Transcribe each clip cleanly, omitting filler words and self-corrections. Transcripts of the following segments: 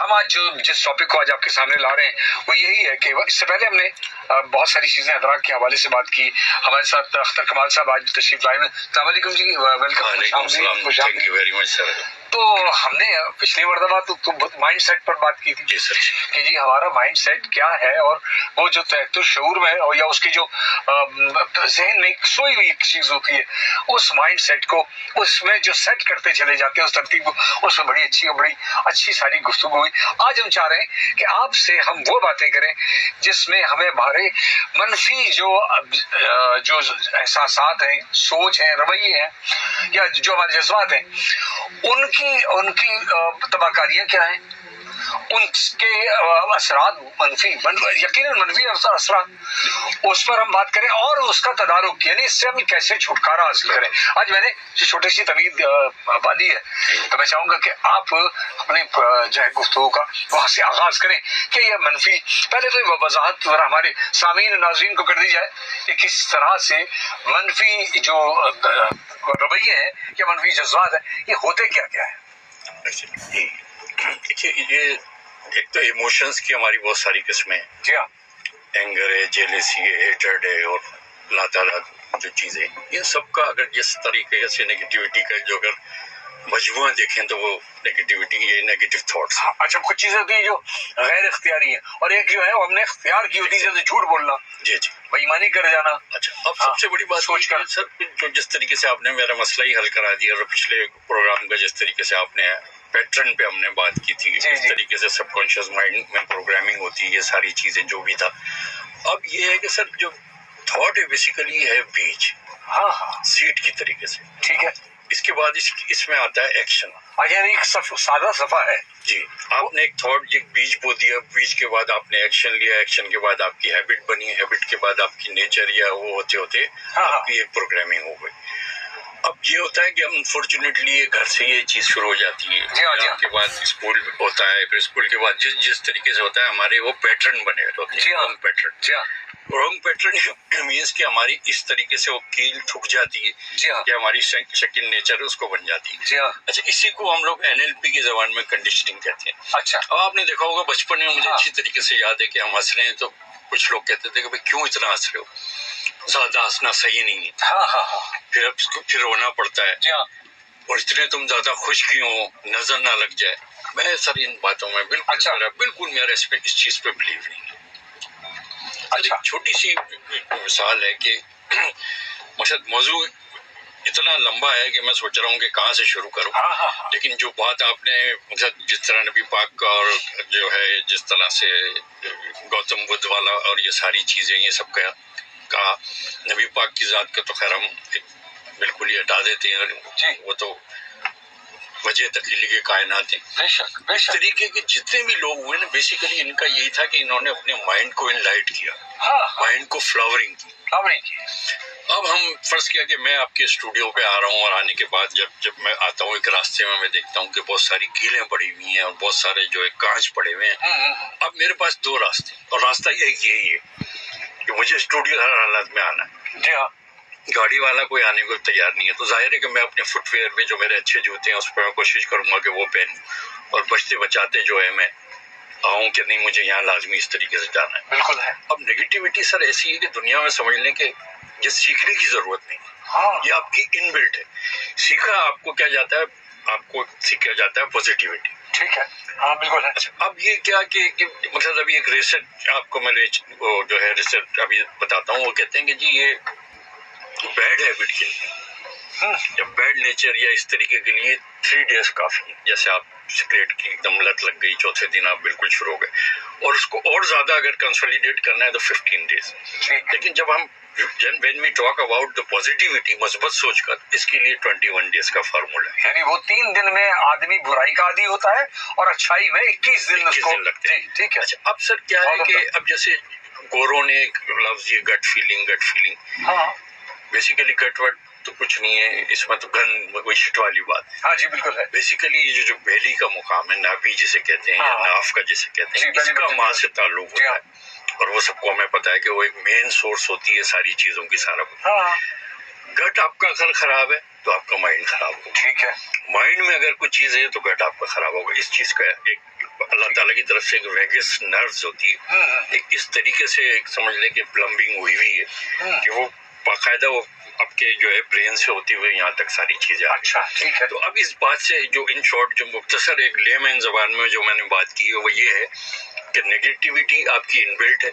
ہم آج جس ٹاپک کو آج آپ کے سامنے لا رہے ہیں وہ یہی ہے کہ اس سے پہلے ہم نے بہت ساری چیزیں ادراک کے حوالے سے بات کی. ہمارے ساتھ اختر کمال صاحب آج تشریف لائے ہیں. السلام علیکم جی, ویلکم. تو ہم نے پچھلی مرتبہ تو مائنڈ سیٹ پر بات کی تھی کہ جی ہمارا مائنڈ سیٹ کیا ہے, اور وہ جو تحت الشعور میں یا اس کی جو ذہن میں سوئی ہوئی ایک چیز ہوتی ہے, اس مائنڈ سیٹ کو اس میں جو سیٹ کرتے چلے جاتے ہیں اس ترتیب کو, اس میں بڑی اچھی اور بڑی اچھی ساری گفتگو ہوئی. آج ہم چاہ رہے ہیں کہ آپ سے ہم وہ باتیں کریں جس میں ہمیں ہمارے منفی جو احساسات ہیں, سوچ ہیں, رویے ہیں, یا جو ہمارے جذبات ہیں, ان کی تباہ کاریاں کیا ہیں, ان کے اثرات منفی, یقیناً منفی اثرات, اس پر ہم بات کریں اور اس کا تدارک, یعنی اس سے ہم کیسے چھٹکارا حاصل کریں. آج میں نے چھوٹی سی تمید باندھی ہے, تو میں چاہوں گا کہ آپ اپنے جو ہے گفتگو کا وہاں سے آغاز کریں کہ یہ منفی, پہلے تو وضاحت ذرا ہمارے سامعین ناظرین کو کر دی جائے کہ کس طرح سے منفی جو رویے ہیں یا منفی جذبات ہیں یہ ہوتے کیا کیا ہے. دیکھیے, یہ ایک تو ایموشنز کی ہماری بہت ساری قسمیں ہیں. جی ہاں, اینگر ہے, جیلیسی ہے, ہیٹرڈ ہے, اور اللہ تعالیٰ جو چیزیں, یہ سب کا اگر جس طریقے سے نگیٹیوٹی کا جو اگر مجموعہ دیکھیں تو وہ نگیٹیوٹی, یہ نگیٹو تھاٹس. اچھا, کچھ چیزیں ہوتی ہیں جو غیر اختیاری ہیں, اور ایک جو ہے وہ ہم نے اختیار کی ہوتی ہے, جیسے جھوٹ بولنا, جی جی, بے ایمانی کر جانا. اچھا, اب سب سے بڑی بات سوچ کر سر, جو جس طریقے سے آپ نے میرا مسئلہ ہی حل کرا دیا, اور پچھلے پروگرام کا جس طریقے سے آپ نے پیٹرن پہ ہم نے بات کی تھی, اس طریقے سے سب کانشیس مائنڈ میں پروگرامنگ ہوتی ہے, یہ ساری چیزیں جو بھی تھا. اب یہ ہے کہ سر جو تھاٹ ہے بیسیکلی ہے بیج, ہاں ہاں, سیڈ کی طریقے سے. ٹھیک ہے. اس کے بعد اس میں آتا ہے ایکشن. یعنی ایک سادہ صفحہ ہے. جی, آپ نے ایک تھاٹ, ایک بیج بو دیا, بیج کے بعد آپ نے ایکشن لیا, ایکشن کے بعد آپ کی ہیبٹ بنی, ہیبٹ کے بعد آپ کی نیچر یا وہ ہوتے ہوتے آپ کی ایک پروگرامنگ ہو گئی. اب یہ ہوتا ہے کہ انفارچونیٹلی گھر سے یہ چیز شروع ہو جاتی ہے, کے بعد اسکول ہوتا ہے, پھر اسکول کے بعد جس طریقے سے ہوتا ہے ہمارے وہ پیٹرن بنے ہوتے ہیں, wrong pattern. Wrong pattern means کہ ہماری اس طریقے سے وہ کیل ٹھک جاتی ہے کہ ہماری شکل نیچر اس کو بن جاتی ہے. اچھا, اسی کو ہم لوگ NLP کی زبان میں کنڈیشننگ کہتے ہیں. اچھا, اب آپ نے دیکھا ہوگا بچپن میں, مجھے اچھی طریقے سے یاد ہے کہ ہم ہنس رہے ہیں تو کچھ لوگ کہتے تھے کہ بھائی کیوں اتنا ہنس رہے ہو, زیادہ ہنسنا صحیح نہیں ہے. پھر رونا پڑتا ہے, اور اتنے تم زیادہ خوش کیوں ہو, نظر نہ لگ جائے. میں سر ان باتوں میں بالکل میرا اس چیز پہ بلیو نہیں ہے. اچھا, چھوٹی سی مثال ہے کہ موضوع اتنا لمبا ہے کہ میں سوچ رہا ہوں کہ کہاں سے شروع کروں. لیکن جو بات آپ نے جس طرح نبی پاک کا, اور جو ہے جس طرح سے گوتم بدھ والا اور یہ ساری چیزیں, یہ سب کہا, نبی پاک کی ذات کا تو خیر ہم بالکل ہی ہٹا دیتے ہیں, وہ تو وجہ تخلیق کے کائنات ہیں. اس طریقے کے جتنے بھی لوگ ہوئے نا, بیسیکلی ان کا یہی تھا کہ انہوں نے اپنے مائنڈ کو انلائٹ کیا, مائنڈ کو فلاورنگ کی. اب ہم فرض کیا کہ میں آپ کے اسٹوڈیو پہ آ رہا ہوں, اور آنے کے بعد جب میں آتا ہوں ایک راستے میں دیکھتا ہوں کہ بہت ساری کیلیں پڑی ہوئی ہیں اور بہت سارے جو ہے کانچ پڑے ہوئے ہیں. اب میرے پاس دو راستے, اور راستہ یہی ہے کہ مجھے اسٹوڈیو ہر حالت میں آنا ہے. جی ہاں, گاڑی والا کوئی آنے کو تیار نہیں ہے, تو ظاہر ہے کہ میں اپنے فٹ ویئر میں جو میرے اچھے جوتے ہیں اس پہ میں کوشش کروں گا کہ وہ پہنوں, اور بچتے بچاتے جو ہے میں آؤں کہ نہیں مجھے یہاں لازمی اس طریقے سے جانا ہے. بالکل ہے. اب نگیٹیوٹی سر ایسی ہے کہ دنیا میں سمجھ لیں کہ یہ سیکھنے کی ضرورت نہیں, یہ آپ کی ان بلٹ ہے. سیکھا آپ کو کیا جاتا ہے, آپ کو سیکھا جاتا ہے پازیٹیوٹی. ٹھیک ہے, ہاں بالکل ہے. اب یہ کیا کہ مقصد ابھی ایک ریسرچ آپ کو میں جو ہے ریسرچ ابھی بتاتا ہوں, وہ کہتے ہیں کہ جی یہ بیڈ ہیبٹ کے لیے یا بیڈ نیچر یا اس طریقے کے لیے 3 days کافی ہے. جیسے آپ سگریٹ کی ایک دم لت لگ گئی, چوتھے دن آپ بالکل شروع ہو گئے, اور اس کو اور زیادہ اگر کنسولیڈیٹ کرنا ہے تو 15 days. لیکن جب ہم when we talk about the positivity, مثبت سوچ کا, اس کے لیے 21 days کا فارمولا ہے. یعنی وہ 3 دن میں آدمی برائی کا عادی ہوتا ہے, اور اچھائی میں 21 دن لگتے ہیں. ٹھیک ہے. اب سر کیا ہے کہ اب جیسے گوروں نے ایک لفظ یہ گٹ فیلنگ, بیسیکلی گٹ وٹ تو کچھ نہیں ہے اس میں, تو گن کوئی شٹ والی بات ہے. ہاں جی بالکل ہے. بیسیکلی یہ جو بیلی کا مقام ہے, نابی جسے کہتے ہیں, یا ناف کا جسے کہتے ہیں, اس کا ماں سے تعلق ہوتا ہے, اور وہ سب کو ہمیں پتا ہے کہ وہ ایک مین سورس ہوتی ہے ساری چیزوں کی. سارا گٹ آپ کا اگر خراب ہے تو آپ کا مائنڈ خراب ہوگا. ٹھیک ہے. مائنڈ میں اگر کچھ چیز ہے تو گٹ آپ کا خراب ہوگا. اس چیز کا ایک اللہ تعالیٰ کی طرف سے ایک ویگس نروز ہوتی ہے، ایک اس طریقے سے ایک سمجھ لیں کہ پلمبنگ ہوئی ہوئی ہے کہ وہ باقاعدہ وہ آپ کے جو ہے برین سے ہوتے ہوئے یہاں تک ساری چیزیں اچھا ٹھیک ہے. تو اب اس بات سے جو ان شارٹ جو مختصر ایک لے مین زبان میں جو میں نے بات کی ہے وہ یہ ہے کہ نیگیٹیوٹی آپ کی انبلٹ ہے،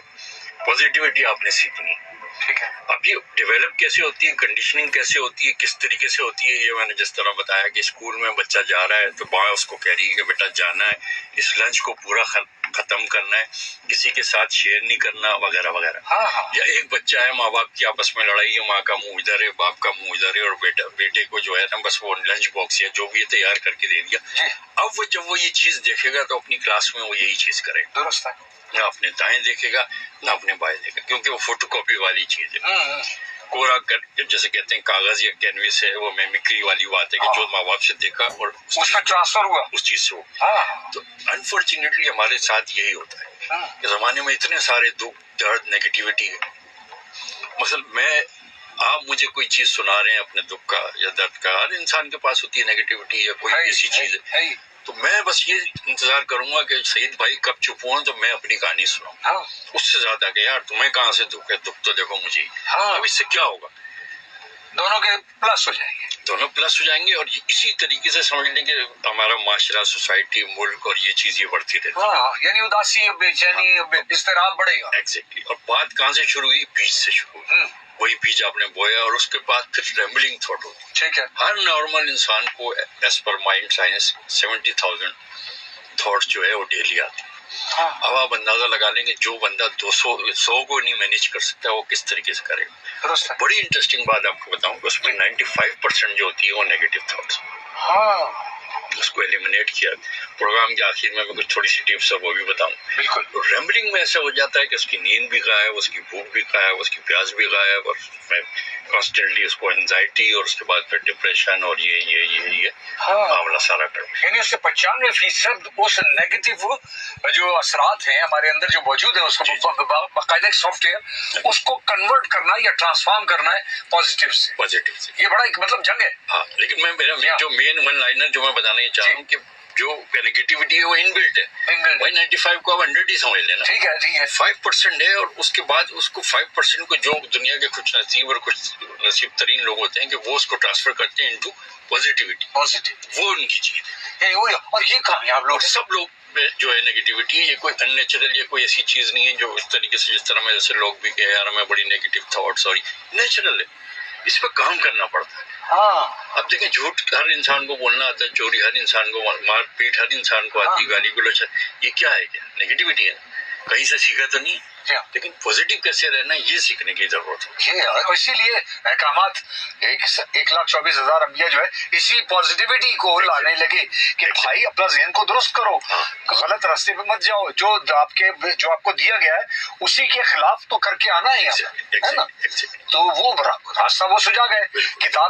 پازیٹیوٹی آپ نے سیکھنی ہے. ٹھیک ہے. اب یہ ڈیولپ کیسے ہوتی ہے، کنڈیشننگ کیسے ہوتی ہے، کس طریقے سے ہوتی ہے، یہ میں نے جس طرح بتایا کہ اسکول میں بچہ جا رہا ہے تو ماں اس کو کہہ رہی ہے کہ بیٹا جانا ہے، اس لنچ کو پورا ختم کرنا ہے، کسی کے ساتھ شیئر نہیں کرنا وغیرہ وغیرہ. یا ایک بچہ ہے، ماں باپ کی آپس میں لڑائی ہے، ماں کا منہ ادھر ہے، باپ کا منہ ادھر ہے، اور بیٹے کو جو ہے نا بس وہ لنچ باکس یا جو بھی تیار کر کے دے دیا. اب وہ جب وہ یہ چیز دیکھے گا تو اپنی کلاس میں وہ یہی چیز کرے گا. درست ہے. نہ اپنے دائیں دیکھے گا نہ اپنے بائیں دیکھے گا، کیونکہ وہ فوٹو کاپی والی چیز ہے. کورا کر جیسے کہتے ہیں کاغذ یا کینوس ہے، وہ میمکری والی بات ہے کہ جو ماں باپ سے دیکھا اور اس میں ٹرانسفر ہوا اس چیز سے ہو. تو انفارچونیٹلی ہمارے ساتھ یہی ہوتا ہے کہ زمانے میں اتنے سارے دکھ درد نیگیٹیوٹی ہے. مثلا آپ مجھے کوئی چیز سنا رہے ہیں اپنے دکھ کا یا درد کا، ہر انسان کے پاس ہوتی ہے نیگیٹیوٹی یا کوئی ایسی چیز ہے، تو میں بس یہ انتظار کروں گا کہ سعید بھائی کب چپ ہوں تو میں اپنی کہانی سناؤں. اس سے زیادہ کہ یار تمہیں کہاں سے دکھ ہے، دکھ تو دیکھو مجھے. اب اس سے کیا ہوگا، دونوں کے پلس ہو جائیں گے، دونوں پلس ہو جائیں گے. اور اسی طریقے سے سمجھ لیں کہ ہمارا معاشرہ، سوسائٹی، ملک اور یہ چیز یہ بڑھتی رہتی. یعنی اداسی، بے چینی، اضطراب بڑھے گا. ایگزیکٹلی. اور بات کہاں سے شروع ہوئی، بیج سے شروع ہوئی. وہی بیج آپ نے بویا اور اس کے بعد پھر ریمبلنگ تھاٹ ہوتی. ٹھیک ہے. ہر نارمل انسان کو as per mind science 70,000 thoughts جو ہے وہ ڈیلی آتی ہے. اب آپ اندازہ لگا لیں گے جو بندہ 100 کو نہیں مینیج کر سکتا وہ کس طریقے سے کرے گا. بڑی انٹرسٹنگ بات آپ کو بتاؤں کہ اس میں 95% جو ہوتی ہے وہ نیگیٹو تھاٹس. اس کو ایلیمینیٹ کیا. پروگرام کے آخر میں کچھ تھوڑی سی ٹپس ہے وہ بھی بتاؤں. بالکل. تو ریمبلنگ میں ایسا ہو جاتا ہے کہ اس کی نیند بھی غائب، اس کی بھوک بھی غائب، اس کی پیاس بھی غائب، اور کانسٹنٹلی اس کو انزائٹی، اور اس کے بعد پھر ڈپریشن اور یہ معاملہ سارا کر. یعنی اس سے 95% اس نیگیٹو جو اثرات ہیں ہمارے اندر جو موجود ہیں اس کو باقاعدہ ایک سافٹ ویئر اس کو کنورٹ کرنا یا ٹرانسفارم کرنا ہے پازیٹیو سے. یہ بڑا ایک مطلب جنگ ہے. ہاں لیکن میرا جو مین ون لائنر جو میں بتانا چاہ رہا ہوں کہ جو نیگیٹیوٹی ہے وہ ان بلٹ ہے. وہی 95 کو آپ 100 ہی سمجھ لینا. ٹھیک ہے. 5% ہے، اور اس کے بعد اس کو 5% کو جو دنیا کے کچھ نصیب اور کچھ نصیب ترین لوگ ہوتے ہیں کہ وہ اس کو ٹرانسفر کرتے ہیں انٹو پازیٹیوٹی. وہ ان کی چیز ہے. اور یہ کامیاب لوگ، سب لوگ جو ہے نیگیٹیوٹی، یہ کوئی ان نیچرل یا کوئی ایسی چیز نہیں ہے جو اس طریقے سے جس طرح میں جیسے لوگ بھی کہے یار ہمیں بڑی نیگیٹو تھاٹس، اور نیچرل ہے، اس پہ کام کرنا پڑتا ہے. اب دیکھیں جھوٹ ہر انسان کو بولنا آتا ہے، چوری ہر انسان کو، مار پیٹ ہر انسان کو آتی ہے، گالی گلوچ، یہ کیا ہے، کیا نیگیٹیوٹی ہے، کہیں سے سیکھا تو نہیں. لیکن پازیٹیو کیسے رہنا یہ سیکھنے کی ضرورت ہے. اسی لیے احکامات 1,24,000 انبیاء جو ہے اسی پازیٹیوٹی کو لانے لگے کہ بھائی اپنا ذہن کو درست کرو، غلط راستے پہ مت جاؤ، جو آپ کو دیا گیا ہے اسی کے خلاف تو کر کے آنا ہے نا. تو وہ راستہ وہ سجا گئے. کتاب